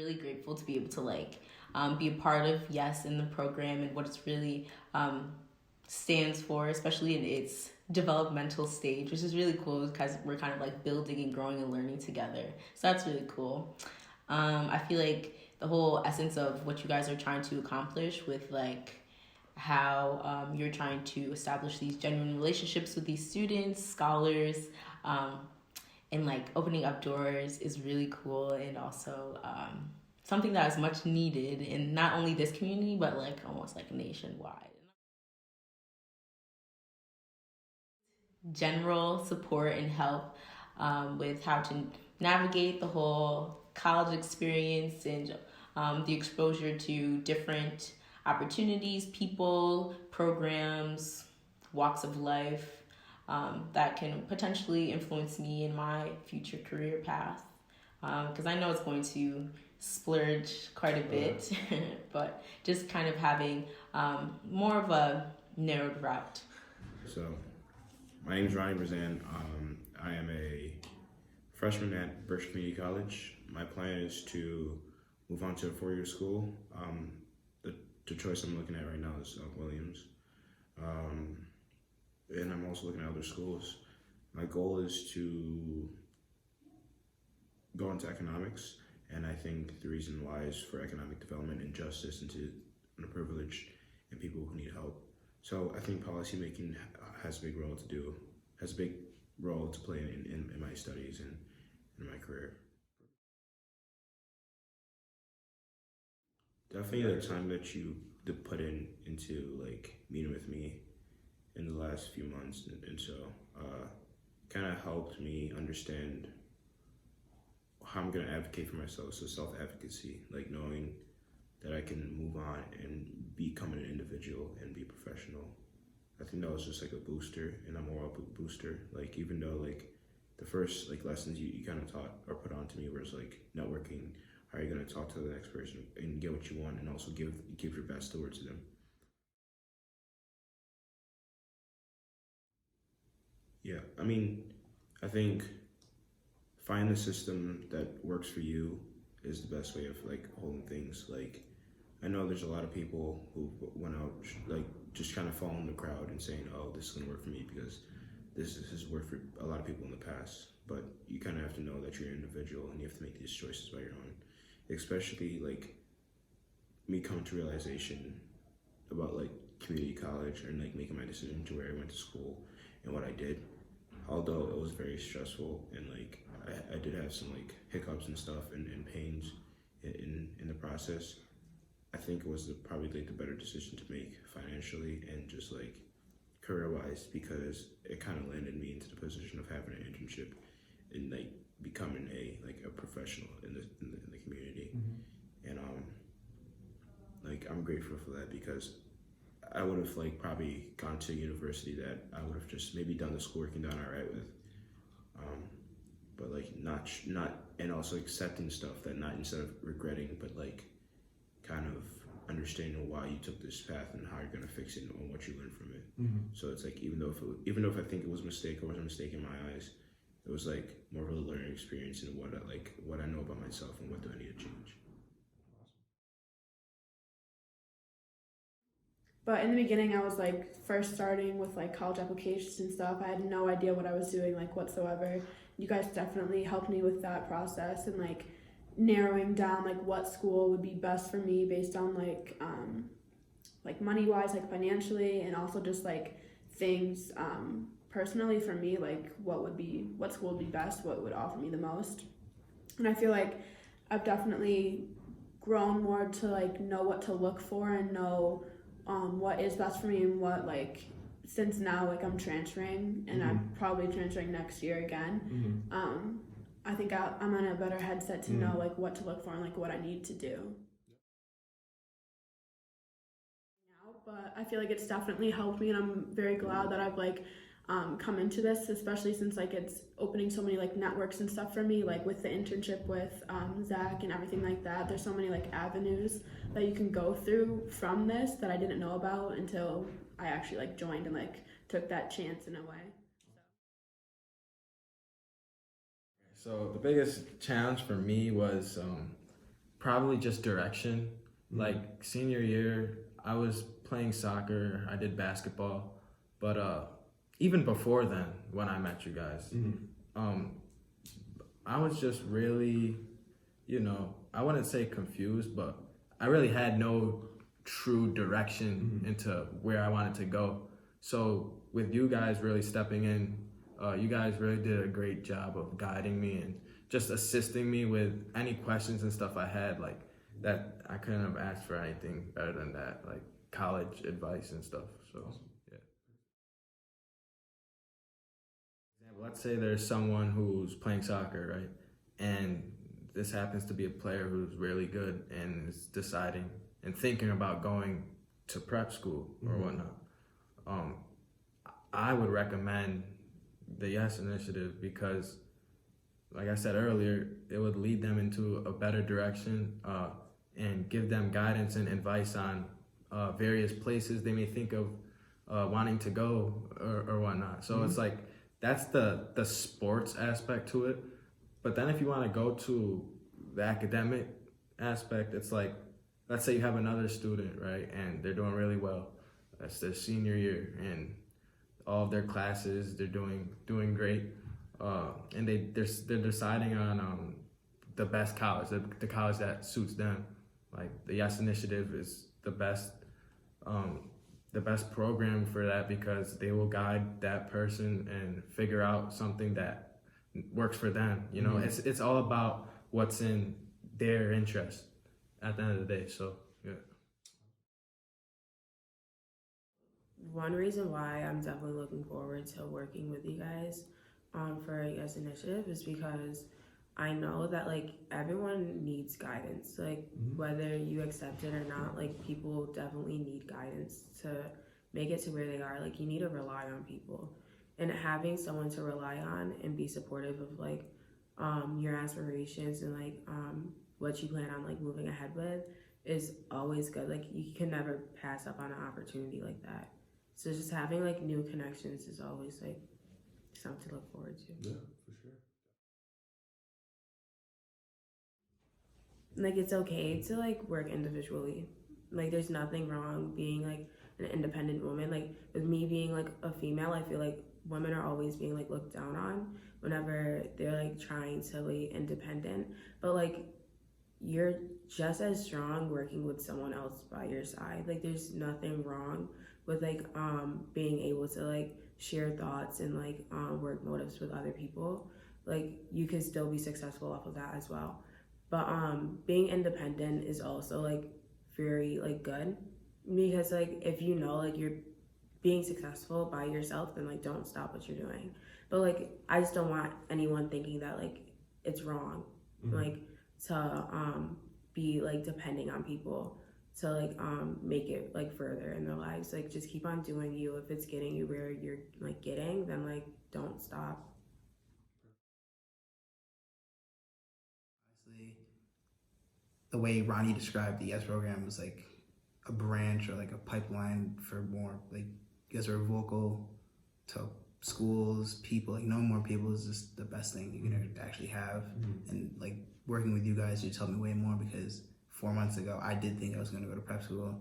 really grateful to be able to be a part of Yes in the program and what it's really stands for, especially in its developmental stage, which is really cool because we're kind of like building and growing and learning together. So that's really cool. I feel like the whole essence of what you guys are trying to accomplish with how you're trying to establish these genuine relationships with these students, scholars, and opening up doors is really cool, and also something that is much needed in not only this community but almost nationwide. General support and help with how to navigate the whole college experience and the exposure to different opportunities, people, programs, walks of life that can potentially influence me in my future career path. Because I know it's going to splurge quite a bit, but just kind of having more of a narrowed route. So, my name is Ryan Brazan. I am a freshman at Berkshire Community College. My plan is to move on to a four-year school. The choice I'm looking at right now is Williams. And I'm also looking at other schools. My goal is to go into economics, and I think the reason why is for economic development and justice and to underprivileged and people who need help. So I think policymaking has a big role to play in my studies and in my career. Definitely the time that you put into meeting with me in the last few months, and so kind of helped me understand how I'm gonna advocate for myself. So self-advocacy, knowing that I can move on and become an individual and be professional. I think that was just a booster and a moral booster. Even though the first lessons you kind of taught or put on to me was networking. How are you gonna talk to the next person and get what you want, and also give your best towards them. Yeah, I mean, I think find the system that works for you is the best way of holding things. I know there's a lot of people who went out just kind of following the crowd and saying, oh, this is gonna work for me because this has worked for a lot of people in the past. But you kind of have to know that you're an individual and you have to make these choices by your own. Especially me coming to realization about community college and making my decision to where I went to school and what I did. Although it was very stressful and I did have some hiccups and stuff and pains in the process, I think it was probably the better decision to make financially and just career-wise, because it kind of landed me into the position of having an internship and becoming a professional in the community. Mm-hmm. And I'm grateful for that, because I would have probably gone to a university that I would have just maybe done the schoolwork and done all right with, but not and also accepting stuff that not instead of regretting, but kind of understanding why you took this path and how you're gonna fix it and what you learned from it. Mm-hmm. So it's even though if I think it was a mistake or was a mistake in my eyes, it was more of a learning experience and what I know about myself and what do I need to change. But in the beginning, I was first starting with college applications and stuff. I had no idea what I was doing whatsoever. You guys definitely helped me with that process and narrowing down what school would be best for me based on money wise, financially, and also just things personally for me, what school would be best, what would offer me the most. And I feel I've definitely grown more to know what to look for and know what is best for me and what since now I'm transferring and mm-hmm. I'm probably transferring next year again. Mm-hmm. I think I'm in a better headset to mm-hmm. know what to look for and what I need to do. But I feel it's definitely helped me, and I'm very glad that I've come into this, especially since it's opening so many networks and stuff for me, with the internship with Zach and everything like that. There's so many avenues that you can go through from this that I didn't know about until I actually joined and took that chance in a way. So the biggest challenge for me was probably just direction. Like senior year, I was playing soccer, I did basketball, but even before then, when I met you guys, I was just really, I wouldn't say confused, but I really had no true direction into where I wanted to go. So with you guys really stepping in, you guys really did a great job of guiding me and just assisting me with any questions and stuff I had, like that I couldn't have asked for anything better than that, like college advice and stuff. So yeah. Let's say there's someone who's playing soccer, right? And this happens to be a player who's really good and is deciding and thinking about going to prep school or whatnot. I would recommend the Yes Initiative because, like I said earlier, it would lead them into a better direction and give them guidance and advice on various places they may think of wanting to go or whatnot. So it's like, that's the sports aspect to it. But then if you want to go to the academic aspect, it's like, let's say you have another student, right, and they're doing really well. That's their senior year, and all of their classes, they're doing great. And they're deciding on the best college, the college that suits them. Like the Yes Initiative is the best program for that because they will guide that person and figure out something that works for them. It's all about what's in their interest at the end of the day. So yeah. One reason why I'm definitely looking forward to working with you guys for Yes Initiative is because I know that like everyone needs guidance. Like whether you accept it or not, like people definitely need guidance to make it to where they are. Like you need to rely on people, and having someone to rely on and be supportive of like your aspirations and like what you plan on like moving ahead with is always good. Like you can never pass up on an opportunity like that. So just having like new connections is always like something to look forward to. Yeah, for sure. Like it's okay to like work individually. Like there's nothing wrong being like an independent woman. Like with me being like a female, I feel like women are always being like looked down on whenever they're like trying to be independent. But like you're just as strong working with someone else by your side. Like there's nothing wrong with like being able to like share thoughts and like work motives with other people. Like you can still be successful off of that as well. But being independent is also like very like good because like if you know like you're being successful by yourself, then like don't stop what you're doing. But like I just don't want anyone thinking that like it's wrong like to be like depending on people to like make it like further in their lives. Like just keep on doing you. If it's getting you where you're like getting, then like don't stop. Honestly, the way Ronnie described the Yes program was like a branch or like a pipeline for more, like you guys are vocal to schools, people, like knowing more people is just the best thing you can actually have. And like working with you guys just helped me way more because 4 months ago I did think I was going to go to prep school,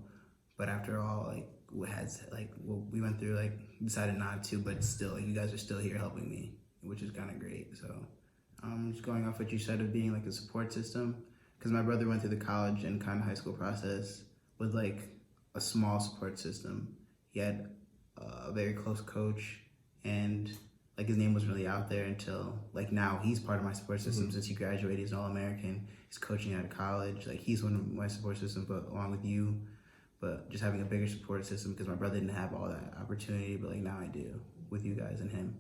but after all like what we went through, like decided not to, but still like, you guys are still here helping me, which is kind of great. So just going off what you said of being like a support system, because my brother went through the college and kind of high school process with like a small support system. He had a very close coach, and like his name wasn't really out there until like now he's part of my support system since he graduated. He's an All-American. He's coaching out of college. Like he's one of my support systems, but along with you. But just having a bigger support system because my brother didn't have all that opportunity, but like now I do with you guys and him.